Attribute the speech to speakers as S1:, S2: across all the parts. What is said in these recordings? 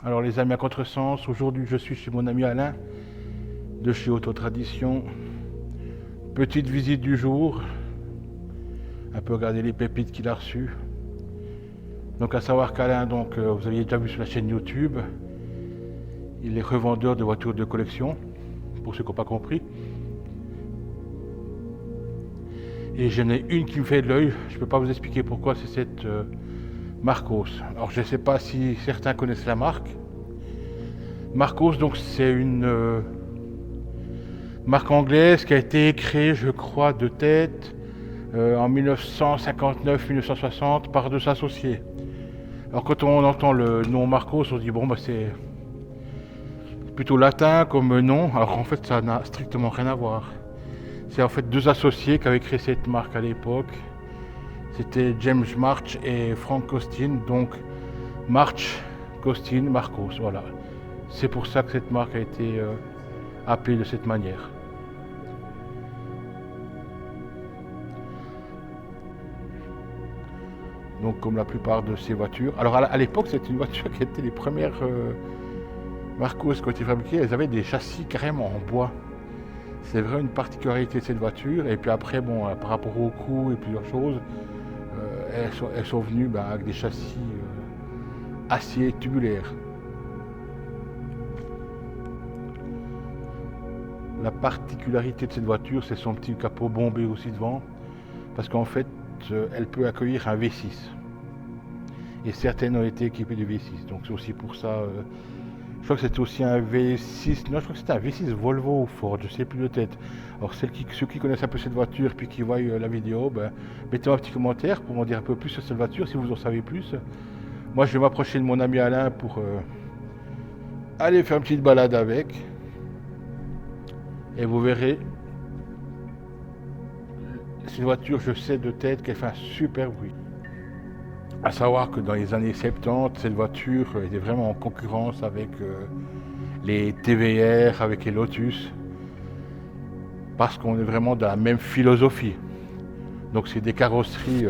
S1: Alors les amis à contresens, aujourd'hui je suis chez mon ami Alain de chez Autotradition. Petite visite du jour, un peu regarder les pépites qu'il a reçues. Donc à savoir qu'Alain, vous aviez déjà vu sur la chaîne YouTube, il est revendeur de voitures de collection, pour ceux qui n'ont pas compris. Et j'en ai une qui me fait de l'œil, je ne peux pas vous expliquer pourquoi, c'est cette Marcos. Alors je ne sais pas si certains connaissent la marque. Marcos, donc c'est une marque anglaise qui a été créée, je crois, de tête en 1959-1960 par deux associés. Alors quand on entend le nom Marcos, on se dit bon bah c'est plutôt latin comme nom, alors en fait ça n'a strictement rien à voir. C'est en fait deux associés qui avaient créé cette marque à l'époque. C'était James March et Frank Costin, donc March, Costin, Marcos, voilà. C'est pour ça que cette marque a été appelée de cette manière. Donc comme la plupart de ces voitures. Alors à l'époque c'était une voiture qui était les premières Marcos qui ont été fabriquées, elles avaient des châssis carrément en bois. C'est vraiment une particularité de cette voiture. Et puis après, bon, par rapport au coût et plusieurs choses, elles sont venues avec des châssis acier tubulaires. La particularité de cette voiture, c'est son petit capot bombé aussi devant, parce qu'en fait, elle peut accueillir un V6. Et certaines ont été équipées de V6. Donc c'est aussi pour ça. Je crois que c'était aussi un V6. Non, je crois que c'était un V6 Volvo ou Ford, je sais plus de tête. Alors ceux qui connaissent un peu cette voiture puis qui voient la vidéo, mettez-moi un petit commentaire pour m'en dire un peu plus sur cette voiture si vous en savez plus. Moi je vais m'approcher de mon ami Alain pour aller faire une petite balade avec. Et vous verrez, cette voiture, je sais de tête qu'elle fait un super bruit. À savoir que dans les années 70, cette voiture était vraiment en concurrence avec les TVR, avec les Lotus, parce qu'on est vraiment dans la même philosophie. Donc c'est des carrosseries,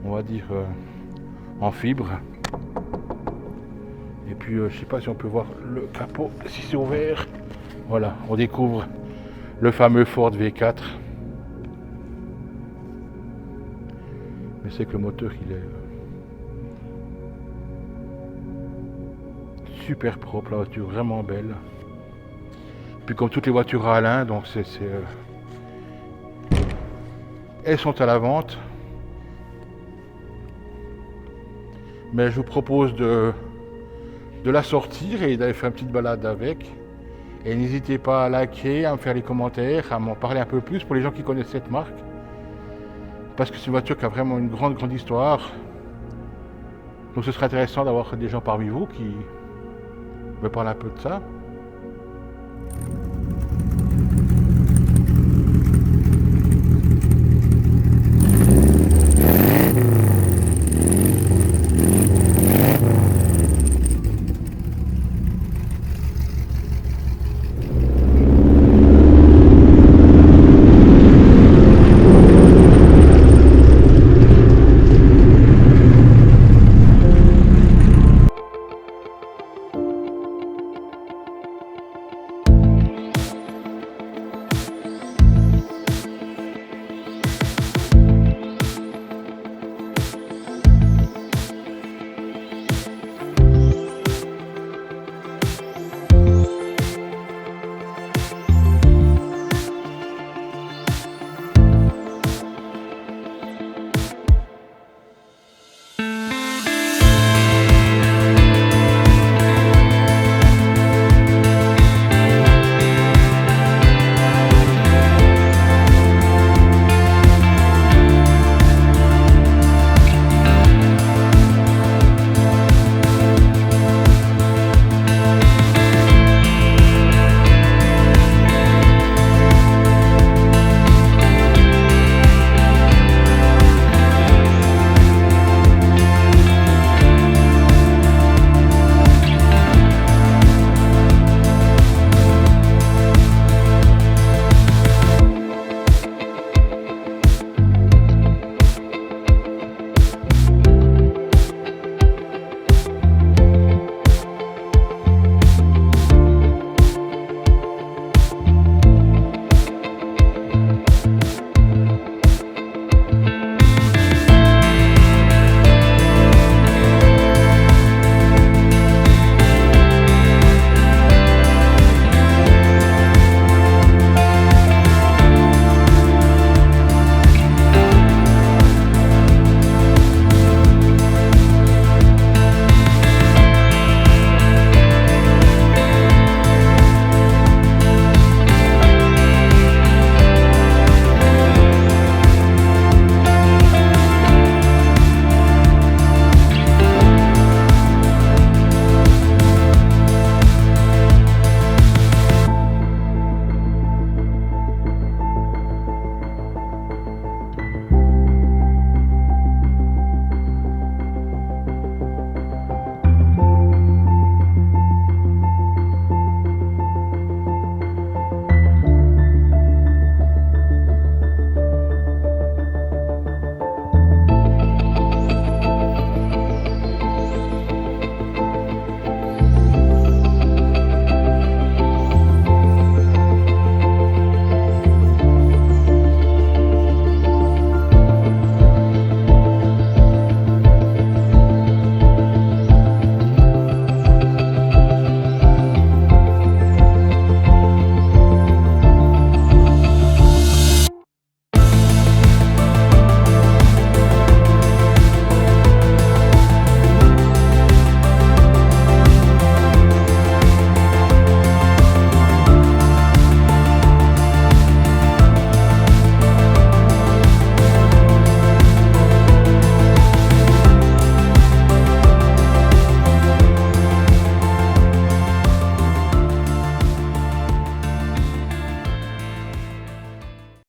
S1: on va dire, en fibre. Et puis je ne sais pas si on peut voir le capot, si c'est ouvert. Voilà, on découvre le fameux Ford V4. Mais c'est que le moteur il est super propre, la voiture vraiment belle. Puis comme toutes les voitures à Alain, donc elles sont à la vente. Mais je vous propose de la sortir et d'aller faire une petite balade avec. Et n'hésitez pas à liker, à me faire les commentaires, à m'en parler un peu plus pour les gens qui connaissent cette marque. Parce que c'est une voiture qui a vraiment une grande histoire. Donc ce serait intéressant d'avoir des gens parmi vous qui me parlent un peu de ça.